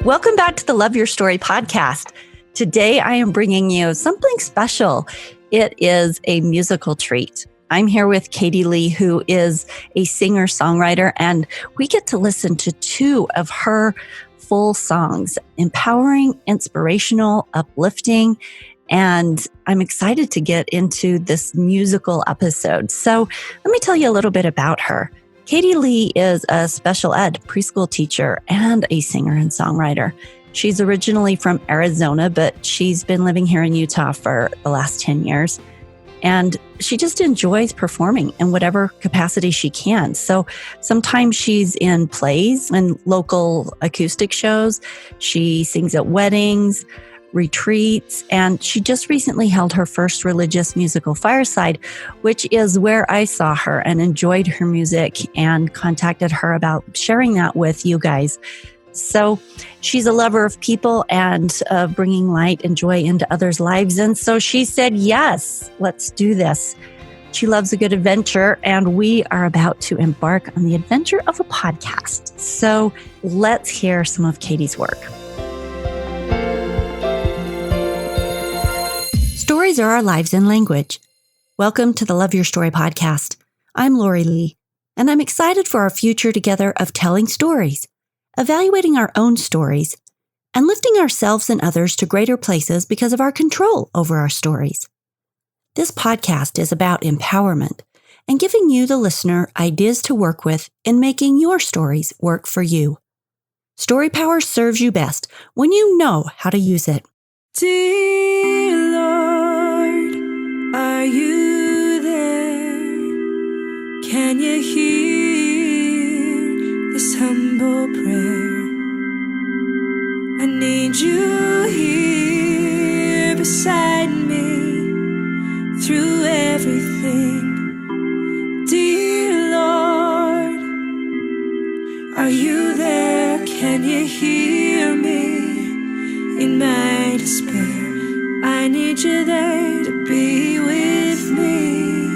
Welcome back to the Love Your Story podcast. Today, I am bringing you something special. It is a musical treat. I'm here with Katie Lee, who is a singer-songwriter, and we get to listen to two of her full songs, empowering, inspirational, uplifting, and I'm excited to get into this musical episode. So let me tell you a little bit about her. Katie Lee is a special ed preschool teacher and a singer and songwriter. She's originally from Arizona, but she's been living here in Utah for the last 10 years. And she just enjoys performing in whatever capacity she can. So sometimes she's in plays and local acoustic shows. She sings at weddings, retreats, and she just recently held her first religious musical fireside, which is where I saw her and enjoyed her music and contacted her about sharing that with you guys. So she's a lover of people and bringing light and joy into others' lives. And so she said, yes, let's do this. She loves a good adventure, and we are about to embark on the adventure of a podcast. So let's hear some of Katie's work. Stories are our lives in language. Welcome to the Love Your Story podcast. I'm Lori Lee, and I'm excited for our future together of telling stories, evaluating our own stories, and lifting ourselves and others to greater places because of our control over our stories. This podcast is about empowerment and giving you, the listener, ideas to work with in making your stories work for you. Story power serves you best when you know how to use it. Dear Lord, are you there? Can you hear this humble prayer? I need you here beside me through everything. Dear Lord, are you there? Can you hear me in my despair? I need you there to be with me,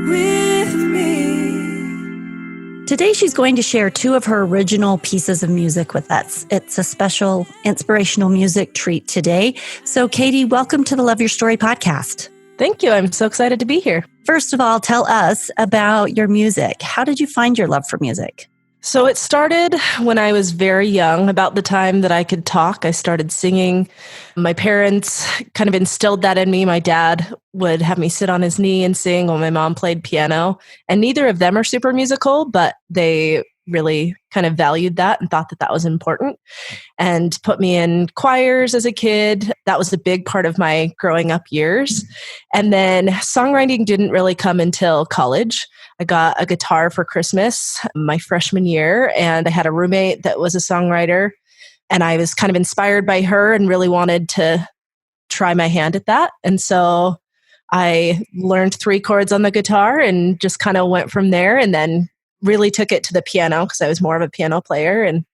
with me. Today, she's going to share two of her original pieces of music with us. It's a special inspirational music treat today. So, Katie, welcome to the Love Your Story podcast. Thank you. I'm so excited to be here. First of all, tell us about your music. How did you find your love for music? So it started when I was very young, about the time that I could talk. I started singing. My parents kind of instilled that in me. My dad would have me sit on his knee and sing while my mom played piano. And neither of them are super musical, but they really kind of valued that and thought that that was important and put me in choirs as a kid. That was a big part of my growing up years. And then songwriting didn't really come until college. I got a guitar for Christmas my freshman year, and I had a roommate that was a songwriter, and I was kind of inspired by her and really wanted to try my hand at that. And so I learned 3 chords on the guitar and just kind of went from there, and then really took it to the piano because I was more of a piano player, and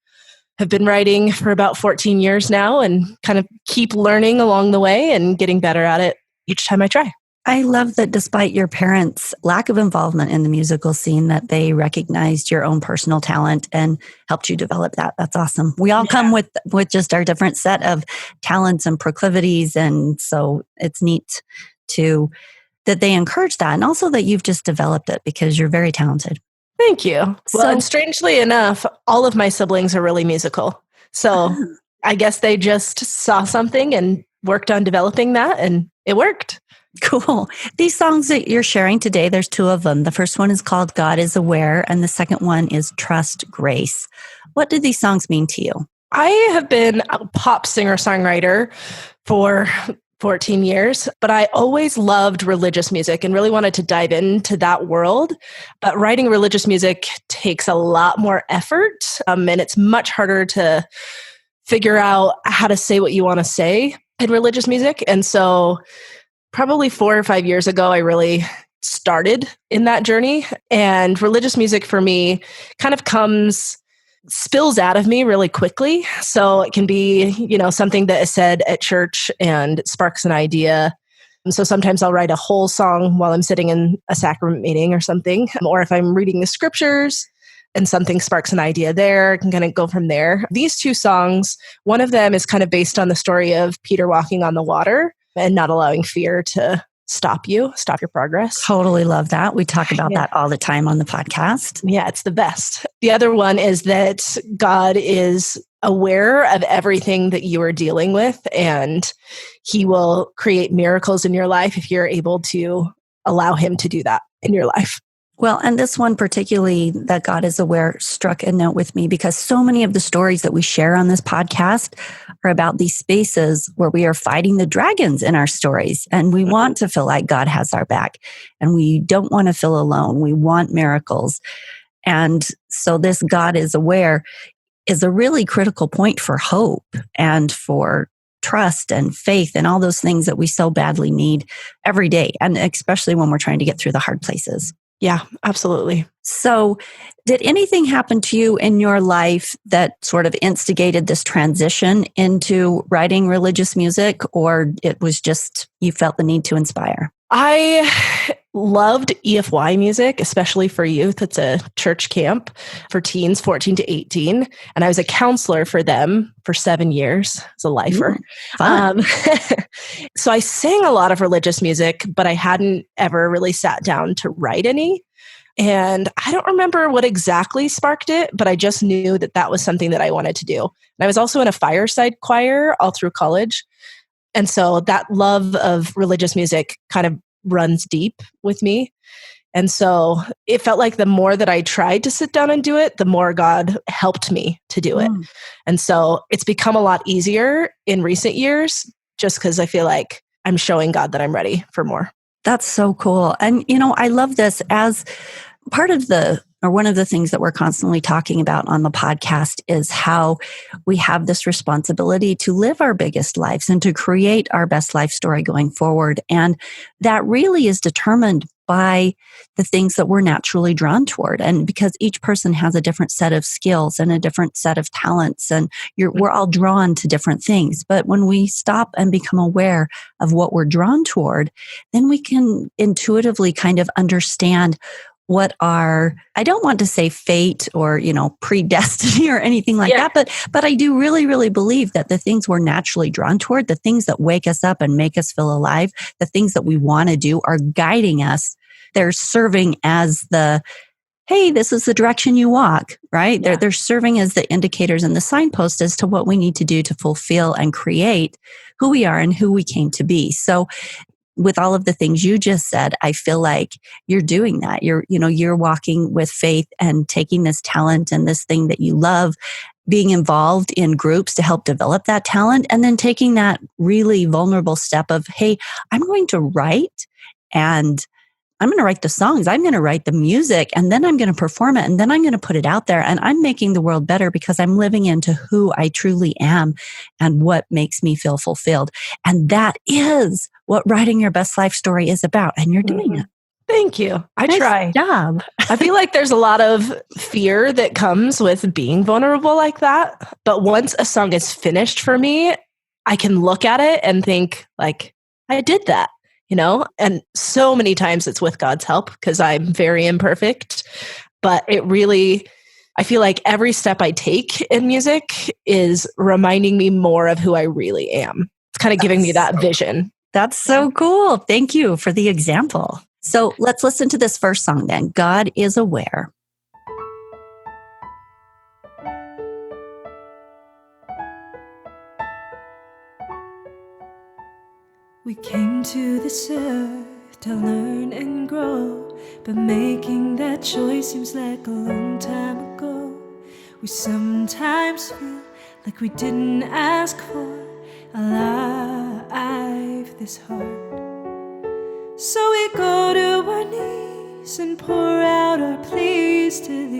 have been writing for about 14 years now and kind of keep learning along the way and getting better at it each time I try. I love that despite your parents' lack of involvement in the musical scene, that they recognized your own personal talent and helped you develop that. That's awesome. We all come with just our different set of talents and proclivities. And so it's neat that they encourage that, and also that you've just developed it because you're very talented. Thank you. Well, and strangely enough, all of my siblings are really musical. So I guess they just saw something and worked on developing that, and it worked. Cool. These songs that you're sharing today, there's 2 of them. The first one is called God is Aware, and the second one is Trust Grace. What do these songs mean to you? I have been a pop singer-songwriter for 14 years, but I always loved religious music and really wanted to dive into that world. But writing religious music takes a lot more effort, and it's much harder to figure out how to say what you want to say in religious music. And so probably 4 or 5 years ago, I really started in that journey. And religious music for me kind of spills out of me really quickly. So it can be, something that is said at church and it sparks an idea. And so sometimes I'll write a whole song while I'm sitting in a sacrament meeting or something. Or if I'm reading the scriptures, and something sparks an idea there, can kind of go from there. These two songs, one of them is kind of based on the story of Peter walking on the water and not allowing fear to stop your progress. Totally love that. We talk about that all the time on the podcast. Yeah, it's the best. The other one is that God is aware of everything that you are dealing with, and he will create miracles in your life if you're able to allow him to do that in your life. Well, and this one particularly, that God is aware, struck a note with me because so many of the stories that we share on this podcast are about these spaces where we are fighting the dragons in our stories. And we want to feel like God has our back, and we don't want to feel alone. We want miracles. And so this God is aware is a really critical point for hope and for trust and faith and all those things that we so badly need every day. And especially when we're trying to get through the hard places. Yeah, absolutely. So did anything happen to you in your life that sort of instigated this transition into writing religious music, or it was just you felt the need to inspire? I loved EFY music, especially for youth. It's a church camp for teens, 14 to 18. And I was a counselor for them for 7 years as a lifer. So I sang a lot of religious music, but I hadn't ever really sat down to write any. And I don't remember what exactly sparked it, but I just knew that that was something that I wanted to do. And I was also in a fireside choir all through college. And so that love of religious music kind of runs deep with me. And so it felt like the more that I tried to sit down and do it, the more God helped me to do it. And so it's become a lot easier in recent years just because I feel like I'm showing God that I'm ready for more. That's so cool. And, I love this as part of one of the things that we're constantly talking about on the podcast is how we have this responsibility to live our biggest lives and to create our best life story going forward. And that really is determined by the things that we're naturally drawn toward. And because each person has a different set of skills and a different set of talents, and we're all drawn to different things. But when we stop and become aware of what we're drawn toward, then we can intuitively kind of understand what our, I don't want to say fate or, predestiny or anything like that, but I do really, really believe that the things we're naturally drawn toward, the things that wake us up and make us feel alive, the things that we want to do are guiding us. They're serving as hey, this is the direction you walk, right? Yeah. They're serving as the indicators and the signpost as to what we need to do to fulfill and create who we are and who we came to be. So with all of the things you just said, I feel like you're doing that. You're walking with faith and taking this talent and this thing that you love, being involved in groups to help develop that talent, and then taking that really vulnerable step of, hey, I'm going to write, and I'm going to write the songs, I'm going to write the music, and then I'm going to perform it, and then I'm going to put it out there, and I'm making the world better because I'm living into who I truly am and what makes me feel fulfilled. And that is what writing your best life story is about, and you're doing it. Thank you. I nice try. Job. I feel like there's a lot of fear that comes with being vulnerable like that. But once a song is finished for me, I can look at it and think like, I did that. And so many times it's with God's help because I'm very imperfect, but it really, I feel like every step I take in music is reminding me more of who I really am. It's kind of giving me that vision. That's so cool. Thank you for the example. So let's listen to this first song then. God is Aware. We came to this earth to learn and grow, but making that choice seems like a long time ago. We sometimes feel like we didn't ask for a life this hard. So we go to our knees and pour out our pleas to thee.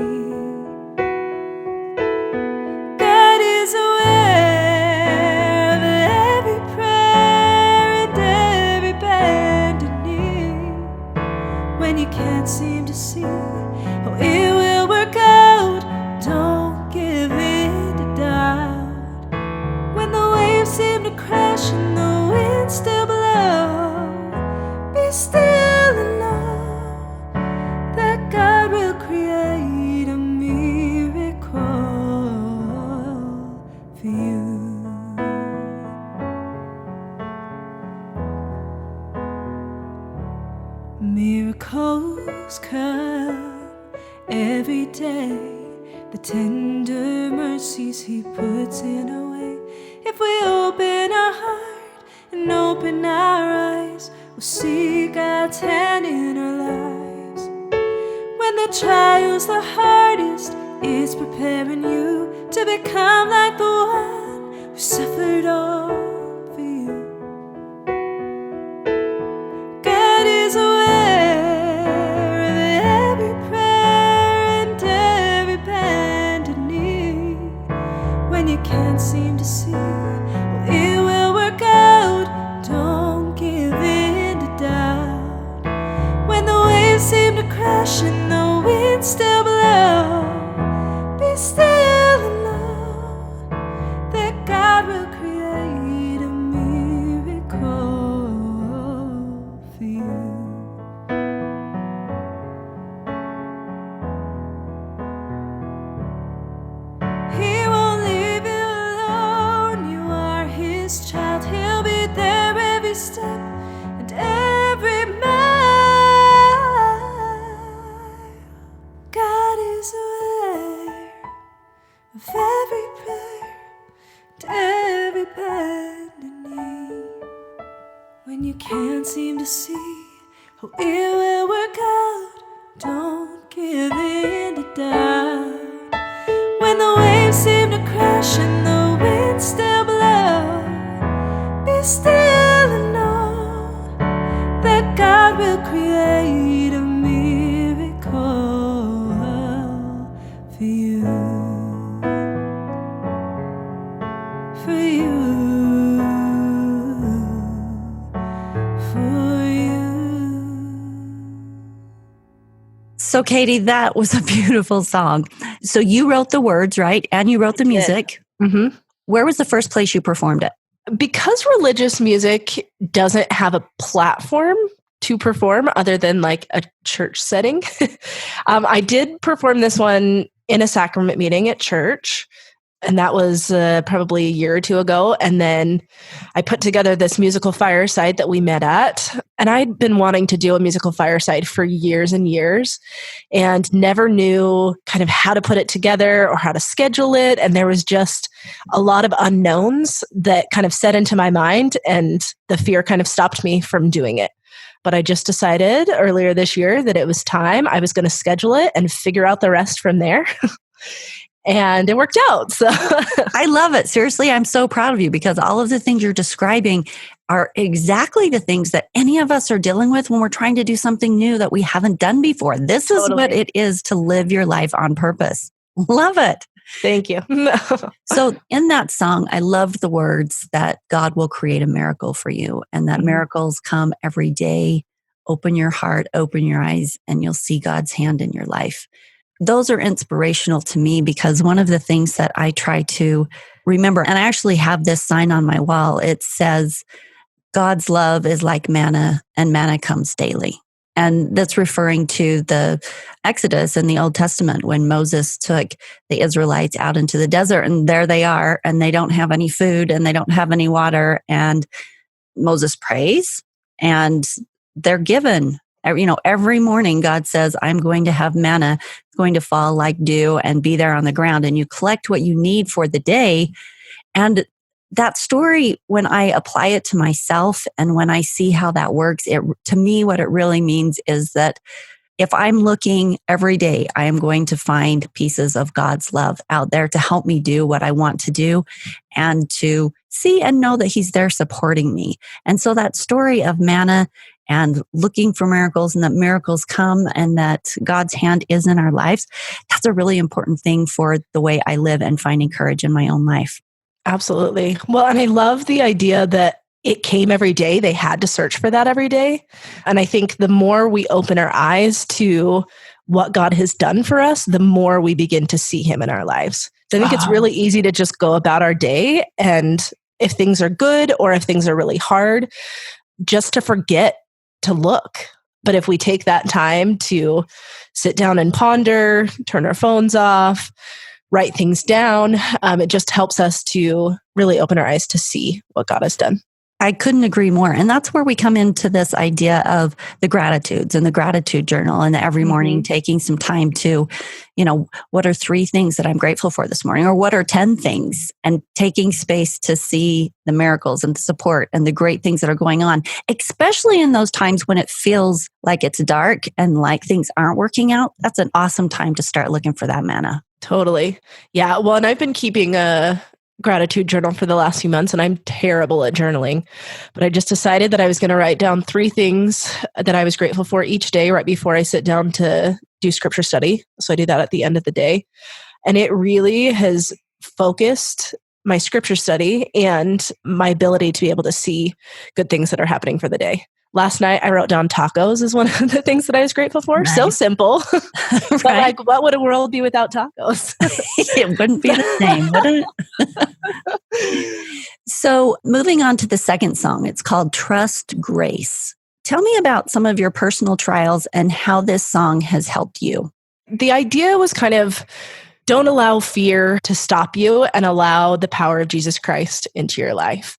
God is aware of every prayer and every bended knee. When you can't seem to see how it will work out, don't give in to doubt. When the waves seem to crash and the wind still blow, be still and know that God will create a miracle. miracles come every day. The tender mercies He puts in our way. If we open our heart and open our eyes, we'll see God's hand in our lives. When the trial's the hardest, it's preparing you to become like the one who suffered all for you. God is aware of every prayer and every bended knee. When you can't seem to see, well, it will work out. Don't give in to doubt. When the waves seem to crash and the wind still blow, be still and know that God will create a miracle for you. He won't leave you alone. You are His child. He'll be there every step and every mile. God is aware of every prayer and every bended knee. When you can't seem to see how it will work out, don't give in to doubt. When the waves seem to crash and the wind still blow, be still and know that God will create a miracle for you. For you. For you. So, Katie, that was a beautiful song. So you wrote the words, right? And you wrote the music. Mm-hmm. Where was the first place you performed it? Because religious music doesn't have a platform to perform other than like a church setting, I did perform this one in a sacrament meeting at church. And that was probably a year or two ago. And then I put together this musical fireside that we met at. And I'd been wanting to do a musical fireside for years and years and never knew kind of how to put it together or how to schedule it. And there was just a lot of unknowns that kind of set into my mind, and the fear kind of stopped me from doing it. But I just decided earlier this year that it was time. I was going to schedule it and figure out the rest from there. And it worked out. So I love it. Seriously, I'm so proud of you, because all of the things you're describing are exactly the things that any of us are dealing with when we're trying to do something new that we haven't done before. This is what it is to live your life on purpose. Love it. Thank you. So in that song, I loved the words that God will create a miracle for you, and that miracles come every day. Open your heart, open your eyes, and you'll see God's hand in your life. Those are inspirational to me, because one of the things that I try to remember, and I actually have this sign on my wall, it says, God's love is like manna, and manna comes daily. And that's referring to the Exodus in the Old Testament, when Moses took the Israelites out into the desert, and there they are, and they don't have any food and they don't have any water. And Moses prays, and they're given. Every morning God says, I'm going to have manna. It's going to fall like dew and be there on the ground. And you collect what you need for the day. And that story, when I apply it to myself and when I see how that works, to me, what it really means is that if I'm looking every day, I am going to find pieces of God's love out there to help me do what I want to do, and to see and know that He's there supporting me. And so that story of manna and looking for miracles, and that miracles come, and that God's hand is in our lives, that's a really important thing for the way I live and finding courage in my own life. Absolutely. Well, and I love the idea that it came every day. They had to search for that every day. And I think the more we open our eyes to what God has done for us, the more we begin to see Him in our lives. So I think it's really easy to just go about our day, and if things are good or if things are really hard, just to forget to look. But if we take that time to sit down and ponder, turn our phones off, write things down, it just helps us to really open our eyes to see what God has done. I couldn't agree more. And that's where we come into this idea of the gratitudes and the gratitude journal, and every morning taking some time to, what are 3 things that I'm grateful for this morning? Or what are 10 things? And taking space to see the miracles and the support and the great things that are going on, especially in those times when it feels like it's dark and like things aren't working out. That's an awesome time to start looking for that manna. Totally. Yeah. Well, and I've been keeping a gratitude journal for the last few months, and I'm terrible at journaling, but I just decided that I was going to write down 3 things that I was grateful for each day right before I sit down to do scripture study. So I do that at the end of the day. And it really has focused my scripture study and my ability to be able to see good things that are happening for the day. Last night, I wrote down tacos as one of the things that I was grateful for. Nice. So simple. But like, what would a world be without tacos? It wouldn't be the same, would it? So moving on to the second song, it's called Trust Grace. Tell me about some of your personal trials and how this song has helped you. The idea was kind of, don't allow fear to stop you and allow the power of Jesus Christ into your life.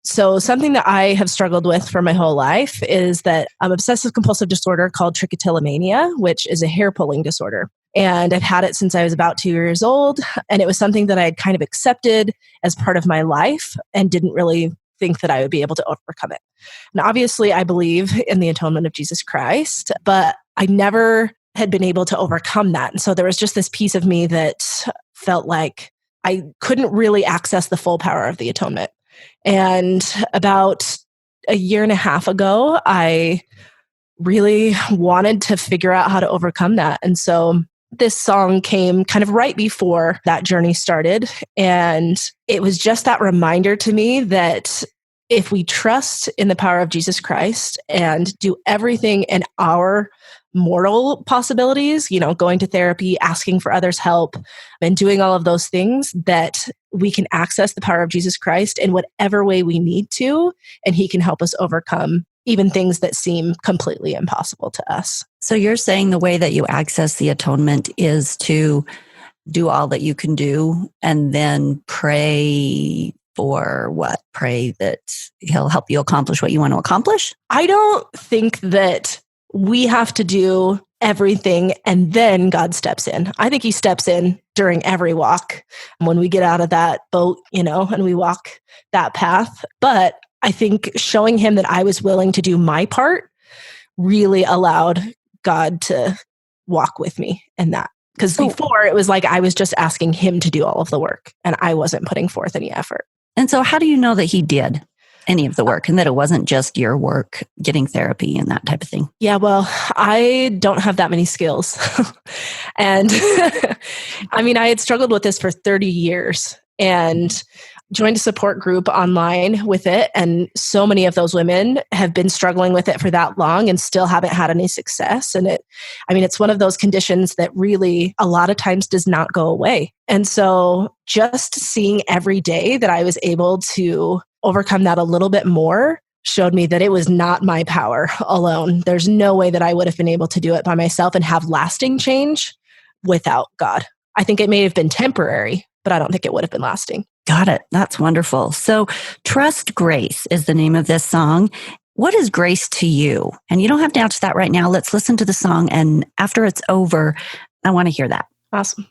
So something that I have struggled with for my whole life is that obsessive compulsive disorder called trichotillomania, which is a hair pulling disorder. And I've had it since I was about 2 years old. And it was something that I had kind of accepted as part of my life and didn't really think that I would be able to overcome it. And obviously I believe in the atonement of Jesus Christ, but I never had been able to overcome that. And so there was just this piece of me that felt like I couldn't really access the full power of the atonement. And about a year and a half ago, I really wanted to figure out how to overcome that. And so this song came kind of right before that journey started. And it was just that reminder to me that if we trust in the power of Jesus Christ and do everything in our moral possibilities, going to therapy, asking for others' help, and doing all of those things, that we can access the power of Jesus Christ in whatever way we need to, and he can help us overcome even things that seem completely impossible to us. So you're saying the way that you access the atonement is to do all that you can do and then pray for what? Pray that he'll help you accomplish what you want to accomplish? I don't think that we have to do everything and then God steps in. I think he steps in during every walk when we get out of that boat, and we walk that path. But I think showing him that I was willing to do my part really allowed God to walk with me in that. Because before it was like I was just asking him to do all of the work and I wasn't putting forth any effort. And so how do you know that he did any of the work and that it wasn't just your work, getting therapy and that type of thing? Yeah, well, I don't have that many skills. And I had struggled with this for 30 years and joined a support group online with it. And so many of those women have been struggling with it for that long and still haven't had any success. And it's one of those conditions that really a lot of times does not go away. And so just seeing every day that I was able to overcome that a little bit more showed me that it was not my power alone. There's no way that I would have been able to do it by myself and have lasting change without God. I think it may have been temporary, but I don't think it would have been lasting. Got it. That's wonderful. So Trust Grace is the name of this song. What is grace to you? And you don't have to answer that right now. Let's listen to the song. And after it's over, I want to hear that. Awesome.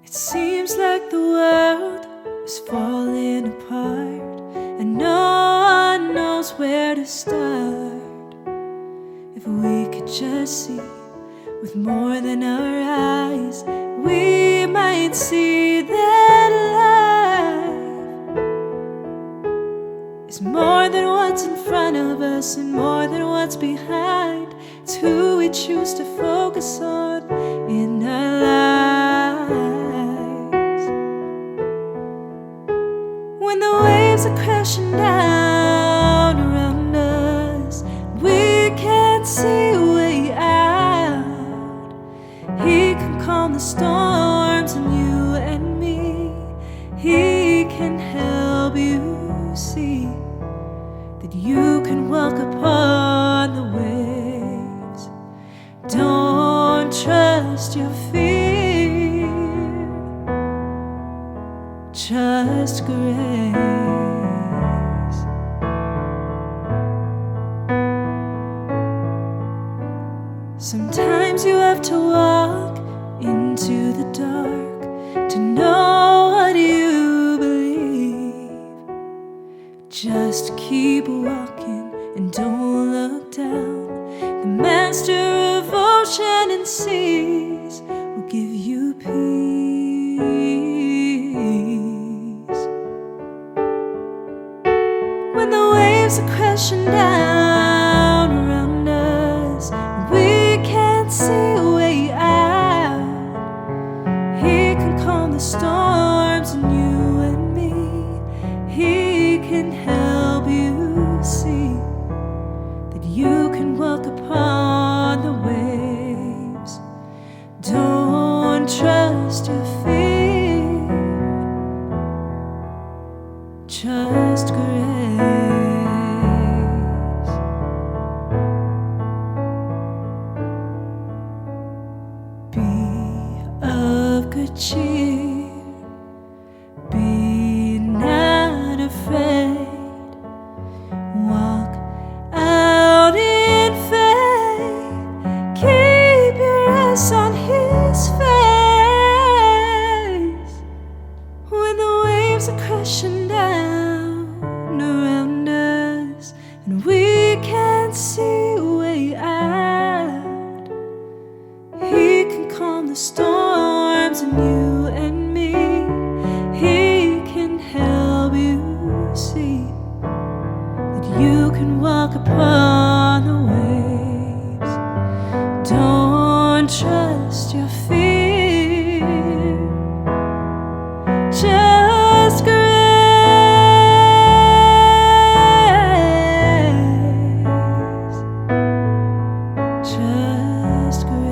It seems like the world is falling apart and no one knows where to start. If we could just see with more than our eyes, we might see that life is more than what's in front of us and more than what's behind. It's who we choose to focus on in our lives. When the waves are crashing down around us, we can't see a way out. He can calm the storms in you and me. He can help you see that you can walk upon the waves. Don't your fear. Just grace. Sometimes you have to walk into the dark to know what you believe. Just keep walking and don't look down. The master of ocean and seas will give you peace. When the waves are crashing down around us, we can't see a way out. He can calm the storms in you and me. He can help you see that you can walk upon the waves. Don't trust your fear. Trust grace. Be of good cheer. Be not afraid. Walk out in faith. Keep your eyes on His face. When the waves are crashing down around us and we can't see a way out, He can calm the storms in you and me. He can help you see that you can walk upon the waves. Don't trust your fear. Just grace. Just grace.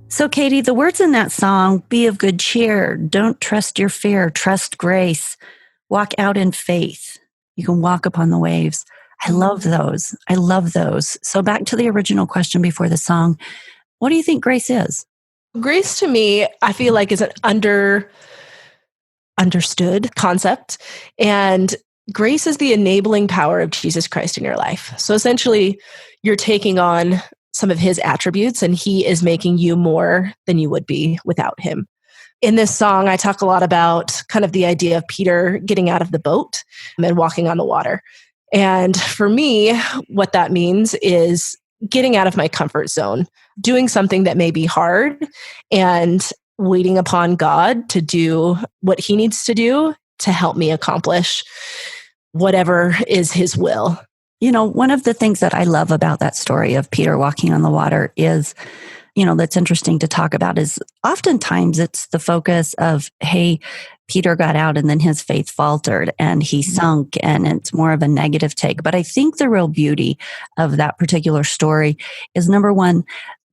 So, Katie, the words in that song, be of good cheer, don't trust your fear, trust grace, walk out in faith. You can walk upon the waves. I love those. I love those. So back to the original question before the song. What do you think grace is? Grace to me, I feel like is an understood concept. And grace is the enabling power of Jesus Christ in your life. So essentially, you're taking on some of His attributes and He is making you more than you would be without Him. In this song, I talk a lot about kind of the idea of Peter getting out of the boat and walking on the water. And for me, what that means is getting out of my comfort zone, doing something that may be hard and waiting upon God to do what He needs to do to help me accomplish whatever is His will. You know, one of the things that I love about that story of Peter walking on the water is, that's interesting to talk about is oftentimes it's the focus of, hey, Peter got out and then his faith faltered and he sunk, and it's more of a negative take. But I think the real beauty of that particular story is, number one,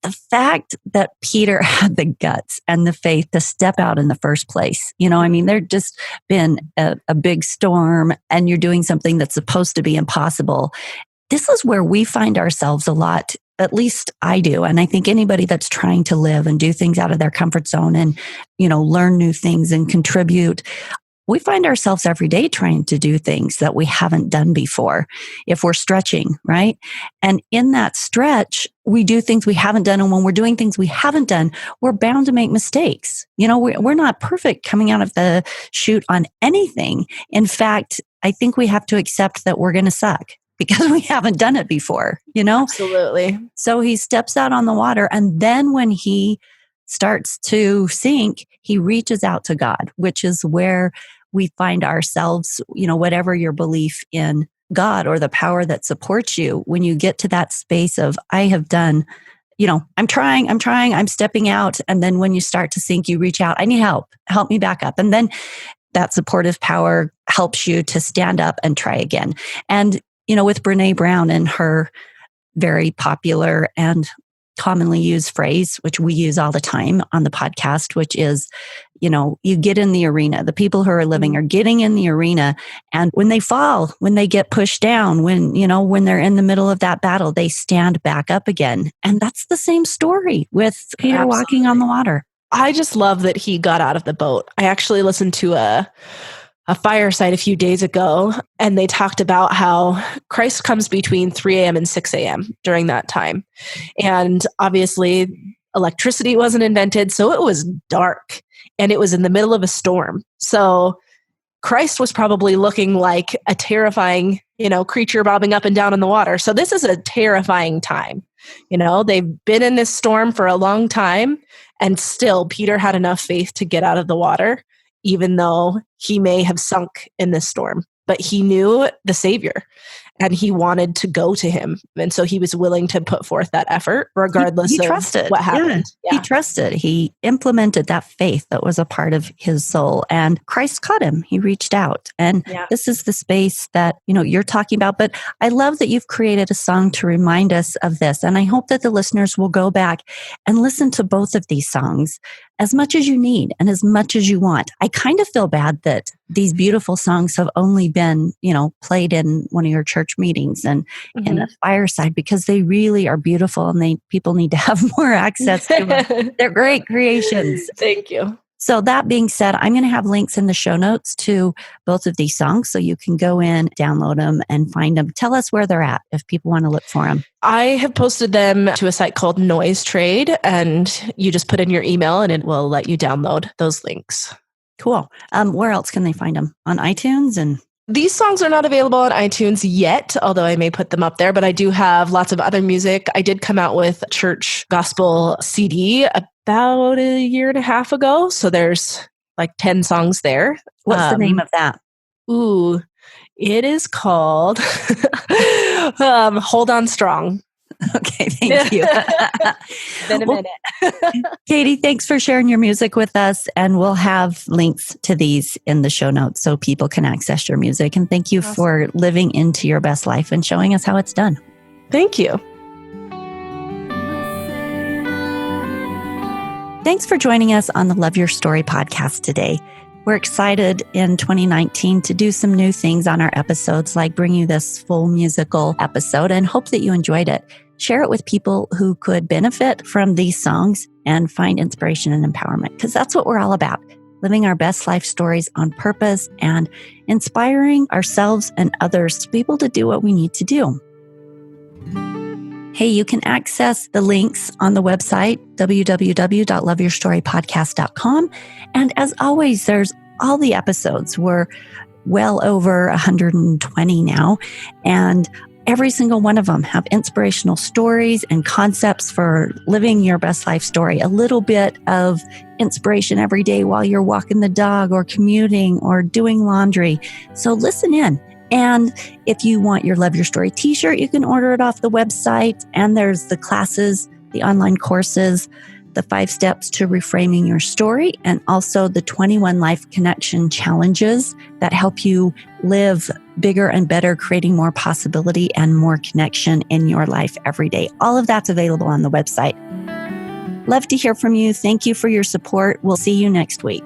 the fact that Peter had the guts and the faith to step out in the first place. There'd just been a big storm and you're doing something that's supposed to be impossible. This is where we find ourselves a lot. At least I do. And I think anybody that's trying to live and do things out of their comfort zone and, learn new things and contribute, we find ourselves every day trying to do things that we haven't done before if we're stretching, right? And in that stretch, we do things we haven't done. And when we're doing things we haven't done, we're bound to make mistakes. We're not perfect coming out of the chute on anything. In fact, I think we have to accept that we're going to suck because we haven't done it before, Absolutely. So he steps out on the water. And then when he starts to sink, he reaches out to God, which is where we find ourselves, whatever your belief in God or the power that supports you, when you get to that space of, I have done, I'm trying, I'm stepping out. And then when you start to sink, you reach out, I need help me back up. And then that supportive power helps you to stand up and try again. And with Brene Brown and her very popular and commonly used phrase, which we use all the time on the podcast, which is, you get in the arena. The people who are living are getting in the arena. And when they fall, when they get pushed down, when they're in the middle of that battle, they stand back up again. And that's the same story with Peter walking on the water. I just love that he got out of the boat. I actually listened to a fireside a few days ago, and they talked about how Christ comes between 3 a.m. and 6 a.m. during that time. And obviously, electricity wasn't invented, so it was dark, and it was in the middle of a storm. So Christ was probably looking like a terrifying, creature bobbing up and down in the water. So this is a terrifying time. They've been in this storm for a long time, and still Peter had enough faith to get out of the water, even though he may have sunk in this storm. But he knew the Savior, and he wanted to go to him. And so he was willing to put forth that effort, regardless he trusted. of what happened. Yeah. He trusted. He implemented that faith that was a part of his soul. And Christ caught him. He reached out. And this is the space that, you're talking about. But I love that you've created a song to remind us of this. And I hope that the listeners will go back and listen to both of these songs as much as you need and as much as you want. I kind of feel bad that these beautiful songs have only been, played in one of your church meetings and in a fireside, because they really are beautiful and people need to have more access to them. They're great creations. Thank you. So that being said, I'm going to have links in the show notes to both of these songs so you can go in, download them, and find them. Tell us where they're at if people want to look for them. I have posted them to a site called Noise Trade, and you just put in your email and it will let you download those links. Cool. Where else can they find them? On iTunes? And these songs are not available on iTunes yet, although I may put them up there, but I do have lots of other music. I did come out with a church gospel CD about a year and a half ago. So there's like 10 songs there. What's the name of that? Ooh, it is called Hold On Strong. Okay, thank you. Been a minute. Katie, thanks for sharing your music with us. And we'll have links to these in the show notes so people can access your music. And thank you for living into your best life and showing us how it's done. Thank you. Thanks for joining us on the Love Your Story podcast today. We're excited in 2019 to do some new things on our episodes, like bring you this full musical episode, and hope that you enjoyed it. Share it with people who could benefit from these songs and find inspiration and empowerment, because that's what we're all about, living our best life stories on purpose and inspiring ourselves and others to be able to do what we need to do. Hey, you can access the links on the website, www.loveyourstorypodcast.com. And as always, there's all the episodes. We're well over 120 now. And every single one of them have inspirational stories and concepts for living your best life story. A little bit of inspiration every day while you're walking the dog or commuting or doing laundry. So listen in. And if you want your Love Your Story t-shirt, you can order it off the website. And there's the classes, the online courses, the 5 steps to reframing your story, and also the 21 life connection challenges that help you live bigger and better, creating more possibility and more connection in your life every day. All of that's available on the website. Love to hear from you. Thank you for your support. We'll see you next week.